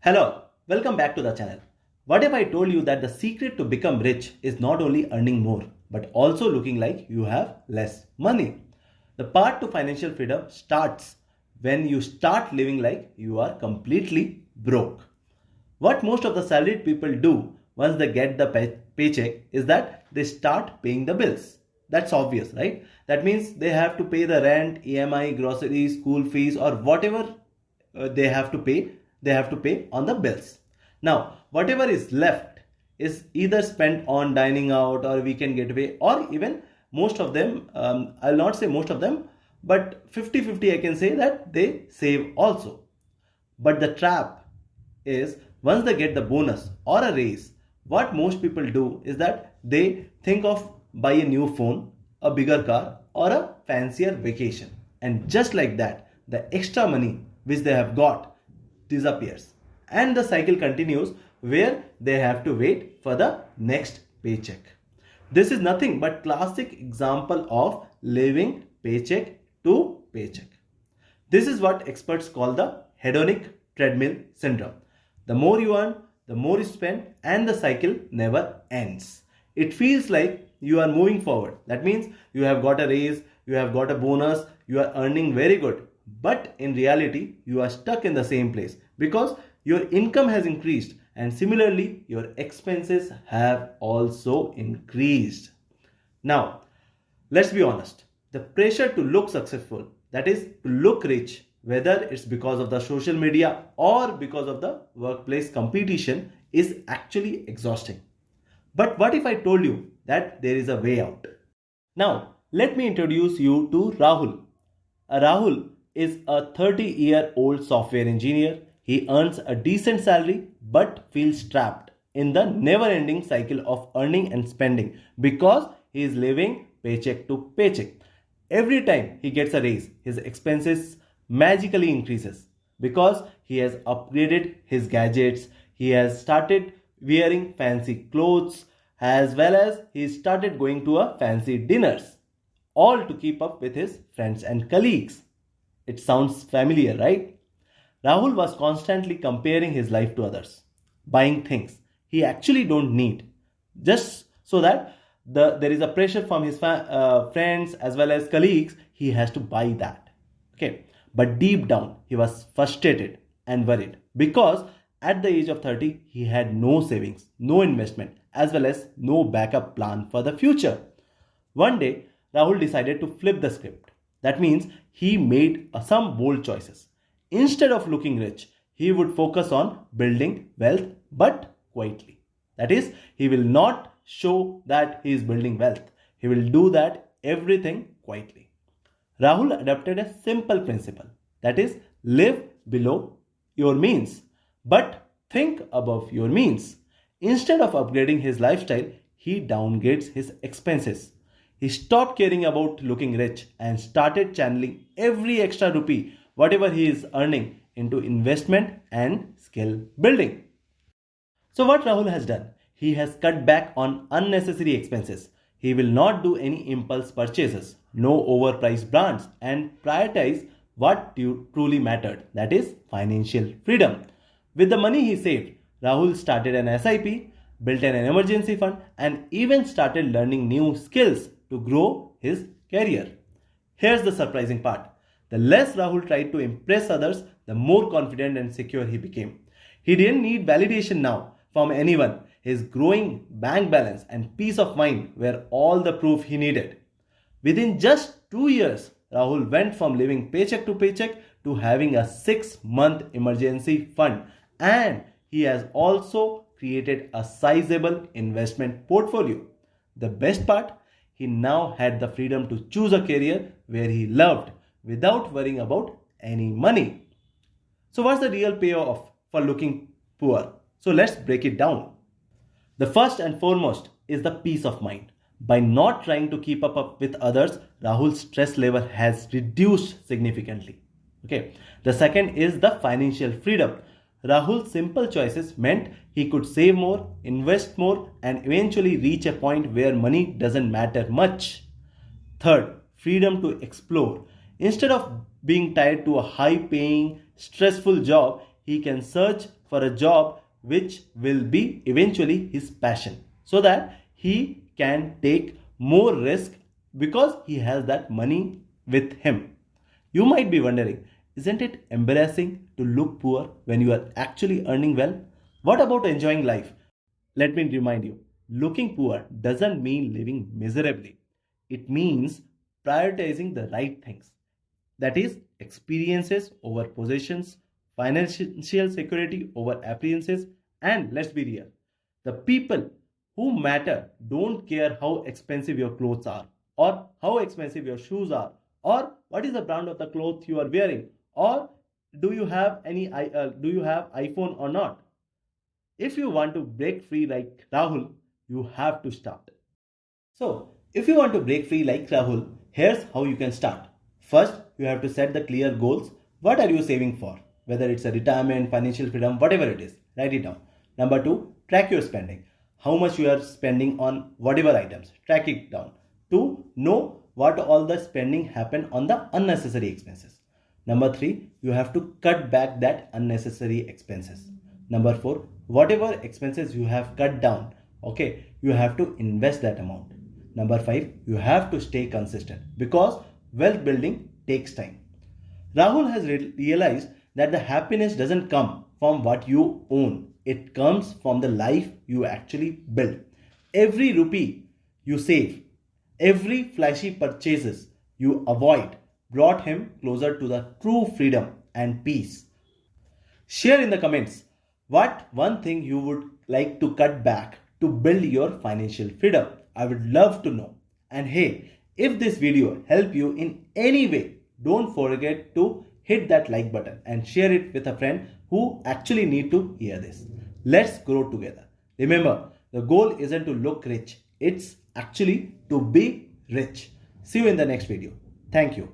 Hello, welcome back to the channel. What if I told you that the secret to become rich is not only earning more, but also looking like you have less money? The path to financial freedom starts when you start living like you are completely broke. What most of the salaried people do once they get the paycheck is that they start paying the bills. That's obvious, right? That means they have to pay the rent, EMI, groceries, school fees, or whatever they have to pay on the bills. Now whatever is left is either spent on dining out or weekend getaway, or even most of them, I'll not say most of them, but 50-50 I can say that they save also. But the trap is once they get the bonus or a raise, what most people do is that they think of buy a new phone, a bigger car, or a fancier vacation. And just like that, the extra money which they have got disappears. And the cycle continues where they have to wait for the next paycheck. This is nothing but classic example of living paycheck to paycheck. This is what experts call the hedonic treadmill syndrome. The more you earn, the more you spend, and the cycle never ends. It feels like you are moving forward. That means you have got a raise, you have got a bonus, you are earning very good. But in reality, you are stuck in the same place because your income has increased and similarly your expenses have also increased. Now, let's be honest. The pressure to look successful, that is to look rich, whether it's because of the social media or because of the workplace competition, is actually exhausting. But what if I told you that there is a way out? Now, let me introduce you to Rahul. Rahul is a 30-year-old software engineer. He earns a decent salary but feels trapped in the never-ending cycle of earning and spending because he is living paycheck to paycheck. Every time he gets a raise, his expenses magically increases because he has upgraded his gadgets, he has started wearing fancy clothes, as well as he started going to a fancy dinners, all to keep up with his friends and colleagues. It sounds familiar, right? Rahul was constantly comparing his life to others, buying things he actually don't need, just so that there is a pressure from his friends as well as colleagues. He has to buy that. Okay, but deep down he was frustrated and worried because at the age of 30 he had no savings, no investment, as well as no backup plan for the future. One day Rahul decided to flip the script. That means he made some bold choices. Instead of looking rich, he would focus on building wealth but quietly. That is, he will not show that he is building wealth. He will do that everything quietly. Rahul adopted a simple principle, that is, live below your means but think above your means. Instead of upgrading his lifestyle, he downgrades his expenses. He stopped caring about looking rich and started channeling every extra rupee, whatever he is earning, into investment and skill building. So, what Rahul has done? He has cut back on unnecessary expenses. He will not do any impulse purchases, no overpriced brands, and prioritize what truly mattered, that is, financial freedom. With the money he saved, Rahul started an SIP, built an emergency fund, and even started learning new skills to grow his career. Here's the surprising part. The less Rahul tried to impress others, the more confident and secure he became. He didn't need validation now from anyone. His growing bank balance and peace of mind were all the proof he needed. Within just 2 years, Rahul went from living paycheck to paycheck to having a 6-month emergency fund, and he has also created a sizable investment portfolio. The best part, he now had the freedom to choose a career where he loved without worrying about any money. So, what's the real payoff for looking poor? So, let's break it down. The first and foremost is the peace of mind. By not trying to keep up with others, Rahul's stress level has reduced significantly. Okay. The second is the financial freedom. Rahul's simple choices meant he could save more, invest more, and eventually reach a point where money doesn't matter much. Third, freedom to explore. Instead of being tied to a high paying, stressful job, he can search for a job which will be eventually his passion, so that he can take more risk because he has that money with him. You might be wondering, isn't it embarrassing to look poor when you are actually earning well? What about enjoying life? Let me remind you, looking poor doesn't mean living miserably. It means prioritizing the right things. That is, experiences over possessions, financial security over appearances, and let's be real, the people who matter don't care how expensive your clothes are, or how expensive your shoes are, or what is the brand of the clothes you are wearing, or do you have iPhone or not. If you want to break free like Rahul, you have to start. So, if you want to break free like Rahul, here's how you can start. First, you have to set the clear goals. What are you saving for? Whether it's a retirement, financial freedom, whatever it is, write it down. Number two, track your spending. How much you are spending on whatever items, track it down. To know what all the spending happen on the unnecessary expenses. Number three, you have to cut back that unnecessary expenses. Number four, whatever expenses you have cut down, okay, you have to invest that amount. Number five, you have to stay consistent because wealth building takes time. Rahul has realized that the happiness doesn't come from what you own, it comes from the life you actually build. Every rupee you save, every flashy purchases you avoid brought him closer to the true freedom and peace. Share in the comments what one thing you would like to cut back to build your financial freedom. I would love to know. And hey, if this video helped you in any way, don't forget to hit that like button and share it with a friend who actually need to hear this. Let's grow together. Remember, the goal isn't to look rich. It's actually to be rich. See you in the next video. Thank you.